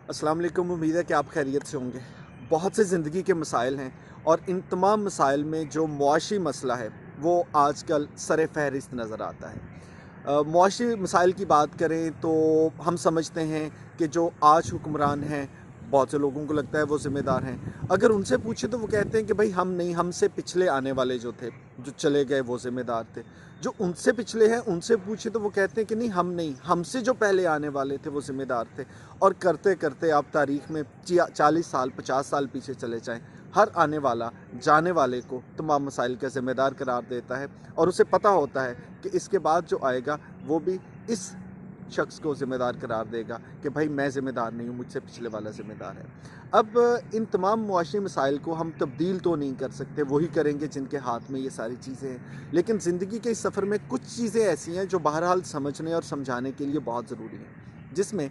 अस्सलाम वालेकुम। उम्मीद है कि आप खैरियत से होंगे। बहुत से ज़िंदगी के मसाइल हैं और इन तमाम मसाइल में जो मुआशी मसला है वो आजकल सर फ़हरिस्त नज़र आता है। मुआशी मसाइल की बात करें तो हम समझते हैं कि जो आज हुक्मरान हैं, बहुत से लोगों को लगता है वो ज़िम्मेदार हैं। अगर उनसे पूछे तो वो कहते हैं कि भाई हम नहीं, हमसे पिछले आने वाले जो थे, जो चले गए वो ज़िम्मेदार थे। जो उनसे पिछले हैं उनसे पूछे तो वो कहते हैं कि नहीं हम नहीं, हमसे जो पहले आने वाले थे वो ज़िम्मेदार थे। और करते करते आप तारीख़ में 40 साल 50 साल पीछे चले जाएँ, हर आने वाला जाने वाले को तमाम मसाइल का ज़िम्मेदार करार देता है और उसे पता होता है कि इसके बाद जो आएगा वो भी इस शख्स को ज़िम्मेदार करार देगा कि भाई मैं ज़िम्मेदार नहीं हूँ, मुझसे पिछले वाला ज़िम्मेदार है। अब इन तमाम मुआशी मसाइल को हम तब्दील तो नहीं कर सकते, वही करेंगे जिनके हाथ में ये सारी चीज़ें हैं। लेकिन ज़िंदगी के इस सफ़र में कुछ चीज़ें ऐसी हैं जो बहरहाल समझने और समझाने के लिए बहुत ज़रूरी हैं। जिसमें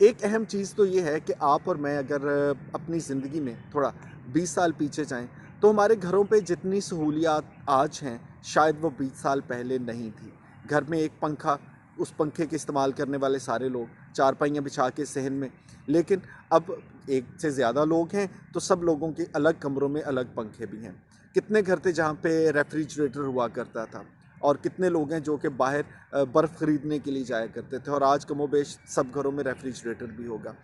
एक अहम चीज़ तो ये है कि आप और मैं अगर अपनी ज़िंदगी में थोड़ा 20 साल पीछे जाएँ, तो हमारे घरों पे जितनी सहूलियात आज हैं, शायद वो 20 साल पहले नहीं थी। घर में एक पंखा, उस पंखे के इस्तेमाल करने वाले सारे लोग, चारपाइयाँ बिछा के सहन में। लेकिन अब एक से ज़्यादा लोग हैं, तो सब लोगों के अलग कमरों में अलग पंखे भी हैं। कितने घर थे जहाँ पे रेफ्रिजरेटर हुआ करता था और कितने लोग हैं जो कि बाहर बर्फ़ ख़रीदने के लिए जाया करते थे और आज कमोबेश सब घरों में रेफ्रिजरेटर भी होगा।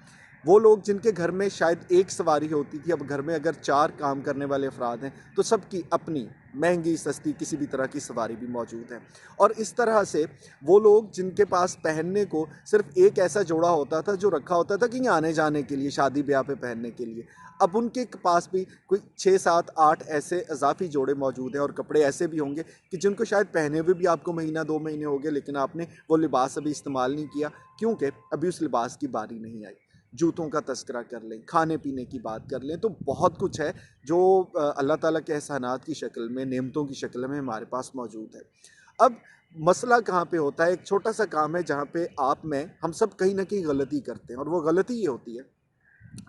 वो लोग जिनके घर में शायद एक सवारी होती थी, अब घर में अगर 4 काम करने वाले अफ़राद हैं, तो सबकी अपनी महंगी, सस्ती किसी भी तरह की सवारी भी मौजूद है। और इस तरह से वो लोग जिनके पास पहनने को सिर्फ़ एक ऐसा जोड़ा होता था, जो रखा होता था कहीं आने-जाने के लिए, शादी-ब्याह पे पहनने के लिए। अब उनके पास भी कोई 6, 7, 8 ऐसे इज़ाफ़ी जोड़े मौजूद हैं और कपड़े ऐसे भी होंगे कि जिनको शायद पहने हुए भी आपको महीना 2 महीने हो गए, लेकिन आपने वो लिबास अभी इस्तेमाल नहीं किया, क्योंकि अभी उस लिबास की बारी नहीं आई। जूतों का तज़किरा कर लें, खाने-पीने की बात कर लें, तो बहुत कुछ है जो अल्लाह ताला के एहसानात की शक्ल में, नेमतों की शक्ल में हमारे पास मौजूद है। अब मसला कहाँ पे होता है, एक छोटा-सा काम है जहाँ पे आप, मैं, हम सब कहीं न कहीं गलती करते हैं और वो गलती ये होती है,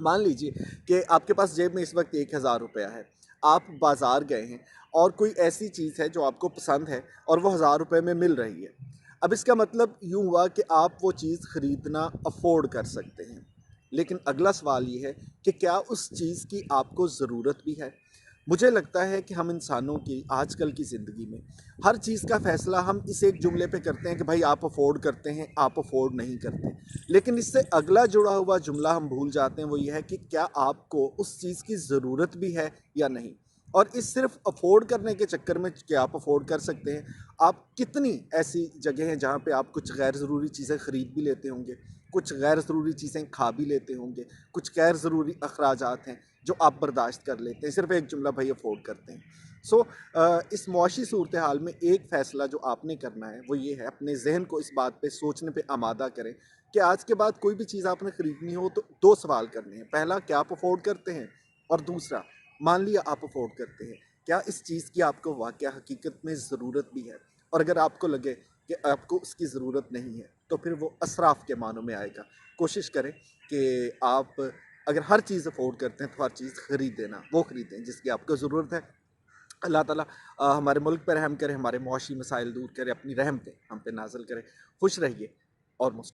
मान लीजिए कि आपके पास जेब में इस वक्त 1000 रुपया है, आप बाज़ार गए हैं और कोई ऐसी चीज़ है जो आपको पसंद है और वो 1000 रुपये में मिल रही है। अब इसका मतलब यूँ हुआ कि आप वो चीज़ ख़रीदना अफोर्ड कर सकते हैं। लेकिन अगला सवाल ये है कि क्या उस चीज़ की आपको ज़रूरत भी है? मुझे लगता है कि हम इंसानों की आजकल की ज़िंदगी में हर चीज़ का फ़ैसला हम इस एक जुमले पे करते हैं कि भाई आप अफोर्ड करते हैं, आप अफोर्ड नहीं करते। लेकिन इससे अगला जुड़ा हुआ जुमला हम भूल जाते हैं, वो ये है कि क्या आपको उस चीज़ की ज़रूरत भी है या नहीं? और इस सिर्फ़ अफोर्ड करने के चक्कर में क्या आप अफोर्ड कर सकते हैं? आप कितनी ऐसी जगह हैं जहाँ पे आप कुछ गैर ज़रूरी चीज़ें ख़रीद भी लेते होंगे, कुछ गैर ज़रूरी चीज़ें खा भी लेते होंगे, कुछ गैर ज़रूरी अखराजात हैं जो आप बर्दाश्त कर लेते हैं, सिर्फ़ एक जुमला भाई अफोर्ड करते हैं। सो इस मुआशी सूरत हाल में एक फ़ैसला जो आपने करना है वो ये है, अपने ज़हन को इस बात पे सोचने पे आमादा करें कि आज के बाद कोई भी चीज़ आपने ख़रीदनी हो तो 2 सवाल करने हैं। पहला, क्या आप अफ़ोर्ड करते हैं? और दूसरा, मान लिया आप अफ़ोर्ड करते हैं, क्या इस चीज़ की आपको वाक़या हकीकत में ज़रूरत भी है? और अगर आपको लगे कि आपको उसकी ज़रूरत नहीं है, तो फिर वो असराफ़ के मानों में आएगा। कोशिश करें कि आप अगर हर चीज़ अफ़ोर्ड करते हैं तो हर चीज़ ख़रीदें ना, वो ख़रीदें जिसकी आपको ज़रूरत है। अल्लाह ताला हमारे मुल्क पे रहम करे, हमारे मुआशी मसाइल दूर करे, अपनी रहमतें हम पे नाज़िल करे। खुश रहिए और मुस्कुराइए।